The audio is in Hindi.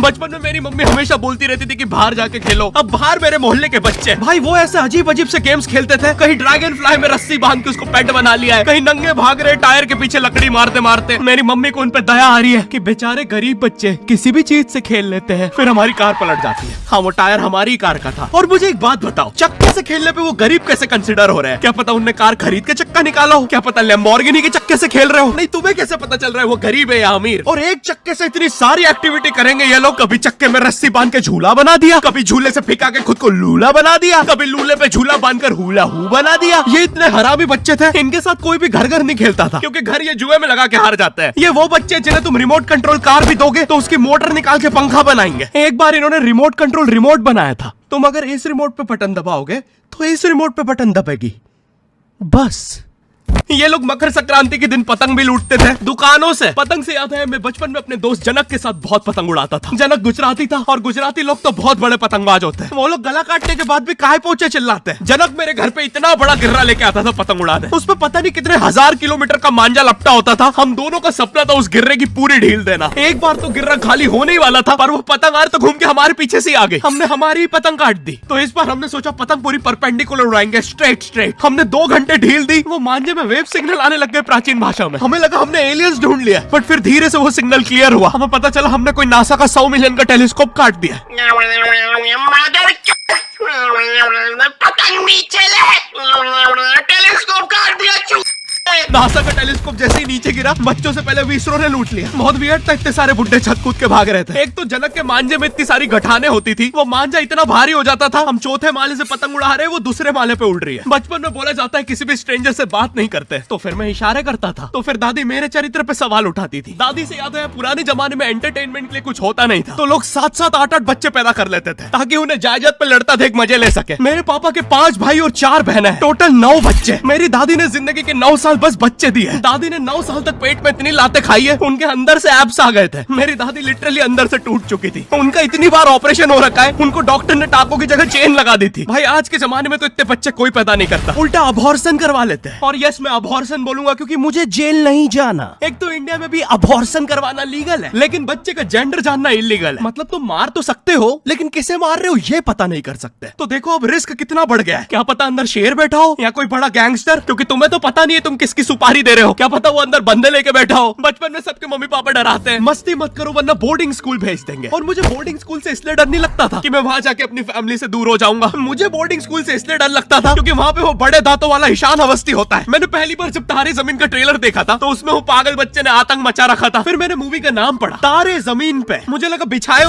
बचपन में मेरी मम्मी हमेशा बोलती रहती थी कि बाहर जाके खेलो। अब बाहर मेरे मोहल्ले के बच्चे भाई वो ऐसे अजीब अजीब से गेम्स खेलते थे। कहीं ड्रैगन फ्लाई में रस्सी बांध के उसको पेट बना लिया है, कहीं नंगे भाग रहे टायर के पीछे लकड़ी मारते मारते। मेरी मम्मी को उन पे दया आ रही है कि बेचारे गरीब बच्चे किसी भी चीज से खेल लेते हैं, फिर हमारी कार पलट जाती है। हाँ वो टायर हमारी कार का था। और मुझे एक बात बताओ, चक्के से खेलने पे वो गरीब कैसे कंसिडर हो रहे हैं? क्या पता उनने कार खरीद के चक्का निकाला हो, क्या पता लैम्बोर्गिनी के चक्के से खेल रहे हो। नहीं तुम्हें कैसे पता चल रहा है वो गरीब है या अमीर? और एक चक्के से इतनी सारी एक्टिविटी करेंगे ये लोग। कभी चक्के में रस्सी बांध के झूला बना दिया, कभी झूले से फिका के खुद को लूला बना दिया, कभी लूले पे झूला बांधकर हुला हू बना दिया। ये इतने हरामी बच्चे थे, इनके साथ कोई भी घर घर नहीं खेलता था क्योंकि घर ये जुए में लगा के हार जाते हैं। ये वो बच्चे जिन्हें तुम रिमोट कंट्रोल कार भी दोगे तो उसकी मोटर निकाल के पंखा बनाएंगे। एक बार इन्होंने रिमोट कंट्रोल रिमोट बनाया था, तुम अगर इस रिमोट पे बटन दबाओगे तो इस रिमोट पे बटन दबेगी बस। ये लोग मकर संक्रांति के दिन पतंग भी लूटते थे दुकानों से। पतंग से याद है मैं बचपन में अपने दोस्त जनक के साथ बहुत पतंग उड़ाता था। जनक गुजराती था और गुजराती लोग तो बहुत बड़े पतंगबाज होते हैं। वो लोग गला काटने के बाद भी काहे पोचे चिल्लाते हैं। जनक मेरे घर पे इतना बड़ा गिर्रा लेके आता था पतंग उड़ाने। उस पे पता नहीं कितने 1000 किलोमीटर का मांझा लपटा होता था। हम दोनों का सपना था उस गिर्रे की पूरी ढील देना। एक बार तो गिर्रा खाली होने ही वाला था पर वो पतंग आर तो घूम के हमारे पीछे से आ गई। हमने हमारी ही पतंग काट दी। तो इस बार हमने सोचा पतंग पूरी परपेंडिकुलर उड़ाएंगे, स्ट्रेट। हमने 2 घंटे ढील दी, वो मांझे में वेव सिग्नल आने लग गए प्राचीन भाषा में। हमें लगा हमने एलियंस ढूंढ लिया, बट फिर धीरे से वो सिग्नल क्लियर हुआ। हमें पता चला हमने कोई नासा का 100 मिलियन का टेलीस्कोप काट दिया। पतंग नीचे ले, टेलीस्कोप काट दिया। नासा का टेलीस्कोप जैसे ही नीचे गिरा बच्चों से पहले विसरो ने लूट लिया। बहुत वियर्ड था, इतने सारे बुड्ढे छत कूद के भाग रहे थे। एक तो जनक के मांझे में इतनी सारी गठाने होती थी, वो मांझा इतना भारी हो जाता था। हम चौथे माले से पतंग उड़ा रहे, वो दूसरे माले पे उड़ रही है। बचपन में बोला जाता है किसी भी स्ट्रेंजर से बात नहीं करते, तो फिर मैं इशारे करता था। तो फिर दादी मेरे चरित्र पे सवाल उठाती थी। दादी से याद है पुराने जमाने में एंटरटेनमेंट के लिए कुछ होता नहीं था, तो लोग 7-7, 8-8 बच्चे पैदा कर लेते थे ताकि उन्हें जायदाद पे लड़ता देख मजे ले सके। मेरे पापा के 5 भाई और 4 बहनें हैं, टोटल 9 बच्चे। मेरी दादी ने जिंदगी के 9 साल बस बच्चे दिए। दादी ने 9 साल तक पेट में इतनी लातें खाई है, उनके अंदर से एब्स आ गए थे। मेरी दादी लिटरली अंदर से टूट चुकी थी। उनका इतनी बार ऑपरेशन हो रखा है, उनको डॉक्टर ने टाकों की जगह चेन लगा दी थी। भाई आज के जमाने में तो इतने बच्चे कोई पैदा नहीं करता, उल्टा अबॉर्शन करवा लेते हैं। और यस मैं अबॉर्शन बोलूंगा क्योंकि मुझे जेल नहीं जाना। एक तो इंडिया में भी अबॉर्शन करवाना लीगल है, लेकिन बच्चे का जेंडर जानना इलीगल है। मतलब तुम मार तो सकते हो लेकिन किसे मार रहे हो ये पता नहीं कर सकते। तो देखो अब रिस्क कितना बढ़ गया है। क्या पता अंदर शेर बैठा हो या कोई बड़ा गैंगस्टर, क्योंकि तुम्हें तो पता नहीं है तुम किसकी सुपारी दे रहे हो। क्या पता वो अंदर बंदे लेके बैठा हो। बचपन में सबके मम्मी पापा डराते हैं मस्ती मत करो वरना बोर्डिंग स्कूल भेज देंगे। और मुझे बोर्डिंग स्कूल से इसलिए डर नहीं लगता था कि मैं वहां जाके अपनी फैमिली से दूर हो जाऊंगा। मुझे बोर्डिंग स्कूल से इसलिए डर लगता था क्योंकि वहां पे वो बड़े दांतों वाला ईशान अवस्थी होता है। मैंने पहली बार जब तारे जमीन का ट्रेलर देखा था तो उसमें वो पागल बच्चे ने आतंक मचा रखा था। फिर मैंने मूवी का नाम पढ़ा तारे जमीन पे, मुझे लगा बिछाए